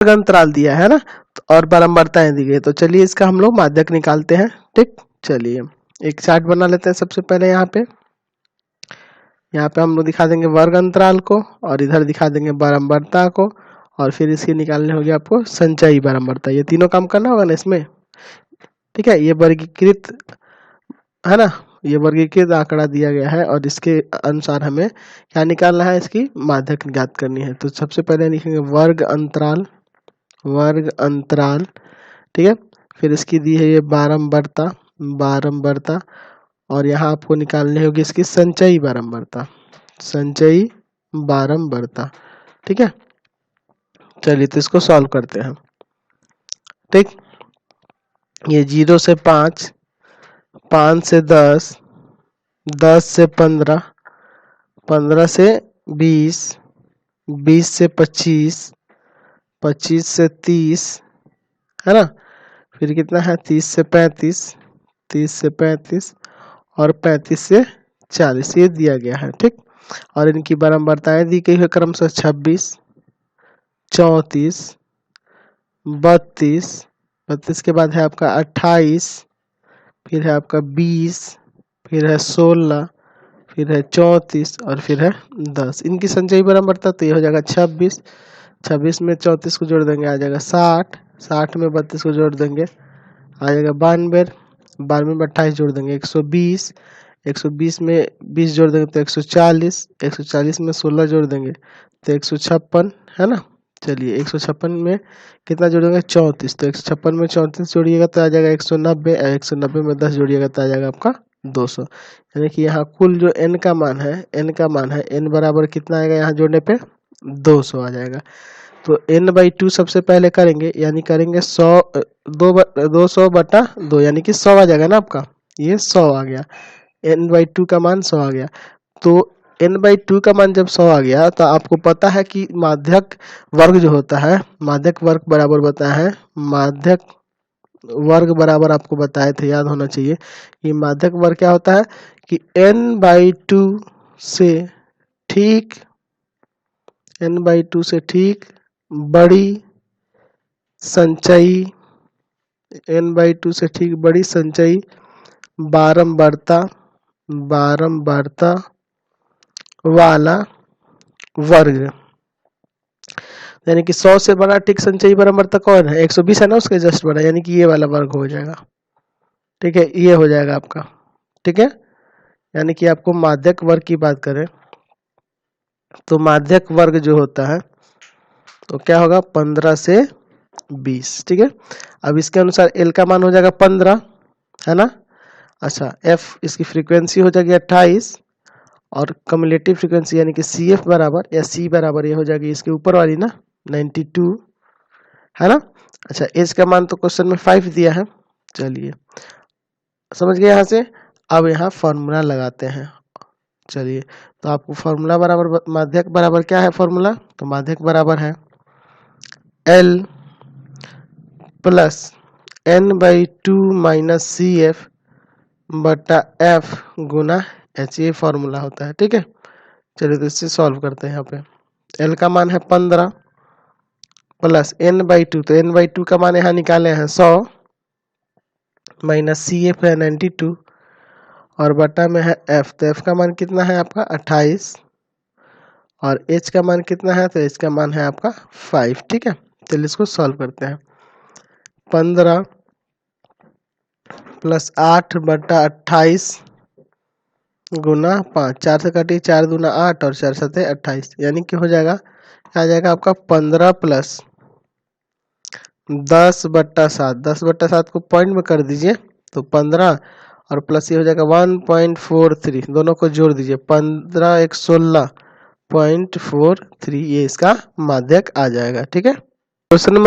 अंतराल दिया है ना, और बारंबारताएं दी गई। तो चलिए इसका हम लोग माध्यक निकालते हैं। ठीक, चलिए एक चार्ट बना लेते हैं। सबसे पहले यहाँ पे हम लोग दिखा देंगे वर्ग अंतराल को, और इधर दिखा देंगे बारंबारता को, और फिर इसके निकालने होगी आपको संचयी बारंबारता। ये तीनों काम करना होगा ना इसमें। ठीक है, ये वर्गीकृत है ना, ये वर्गीकृत आंकड़ा दिया गया है, और इसके अनुसार हमें क्या निकालना है, इसकी माध्यक ज्ञात करनी है। तो सबसे पहले लिखेंगे वर्ग अंतराल, वर्ग अंतराल। ठीक है, फिर इसकी दी है ये बारंबारता, बारंबारता, और यहाँ आपको निकालनी होगी इसकी संचयी बारंबारता, संचयी बारंबारता। ठीक है, चलिए तो इसको सॉल्व करते हैं। ठीक, ये 0 से 5, 5 से 10, 10 से 15, 15 से 20, 20 से 25, 25 से 30, है ना, फिर कितना है 30 से 35, 30 से 35, और 35 से 40, ये दिया गया है। ठीक, और इनकी बारंबारताएं दी गई है क्रमशः 26, 34, 32, 32 के बाद है आपका 28, फिर है आपका 20, फिर है 16, फिर है 34, और फिर है 10। इनकी संचयी बारंबारता तो ये हो जाएगा 26, 26 में 34 को जोड़ देंगे आ जाएगा 60, 60 में 32 को जोड़ देंगे आ जाएगा 92, 92 में 28 जोड़ देंगे 120, 120 में 20 जोड़ देंगे तो 140, 140 में 16 जोड़ देंगे तो 156, है ना। चलिए 156 में कितना जोड़ेंगे 34, तो 156 में 34 जोड़िएगा तो आ जाएगा 190, 190 में 10 जोड़िएगा तो आ जाएगा आपका 200। यानी कि यहाँ कुल जो n का मान है, n का मान है, n बराबर कितना आएगा यहाँ जोड़ने पे 200 आ जाएगा। तो n/2 सबसे पहले करेंगे, यानी करेंगे 200/2 यानी कि 100 आ जाएगा ना आपका, ये 100 आ गया, n/2 का मान 100 आ गया। तो n/2 का मान जब 100 आ गया तो आपको पता है कि माध्यक वर्ग जो होता है, माध्यक वर्ग बराबर बताया है, माध्यक वर्ग बराबर आपको बताए थे, याद होना चाहिए कि माध्यक वर्ग क्या होता है कि n/2 से ठीक, n/2 से ठीक बड़ी संचयी, n/2 से ठीक बड़ी संचयी बारंबारता, बारंबारता वाला वर्ग। यानी कि 100 से बड़ा ठीक संचयी बारंबारता कौन है, 120 है ना, उसके जस्ट बड़ा, यानी कि ये वाला वर्ग हो जाएगा। ठीक है, ये हो जाएगा आपका। ठीक है, यानी कि आपको माध्यक वर्ग की बात करें तो माध्यक वर्ग जो होता है तो क्या होगा 15 से 20। ठीक है, अब इसके अनुसार L का मान हो जाएगा 15, है ना। अच्छा, F इसकी फ्रीक्वेंसी हो जाएगी 28, और कम्युलेटिव फ्रीक्वेंसी यानी कि CF बराबर या C बराबर ये हो जाएगी इसके ऊपर वाली ना 92, है ना। अच्छा, एज का मान तो क्वेश्चन में 5 दिया है। चलिए समझ गए यहाँ से। अब यहाँ फॉर्मूला लगाते हैं। चलिए, तो आपको फॉर्मूला बराबर माध्यक बराबर क्या है फॉर्मूला, तो माध्यक बराबर है L plus n/2 minus CF बटा F गुना H, ये फॉर्मूला होता है। ठीक है, चलिए तो इससे सॉल्व करते हैं। यहाँ पे L का मान है 15 प्लस n/2, तो n/2 का मान यहाँ निकाले हैं 100 माइनस CF है 92, और बटा में है F, तो F का मान कितना है आपका 28, और H का मान कितना है, तो H का मान है आपका 5। ठीक है, चलिए इसको सॉल्व करते हैं। 15 प्लस 8 बटा 28 गुना 5, 4 से काटिए, 4 दूना 8 और 4 7 28, यानी कि हो जाएगा, आ जाएगा आपका 15 प्लस 10/7, 10/7 को पॉइंट में कर दीजिए तो 15, और प्लस ये हो जाएगा 1.43, दोनों को जोड़ दीजिए 15 1 16.43, ये इसका माध्यक आ जाएगा। ठीक है, क्वेश्चन नंबर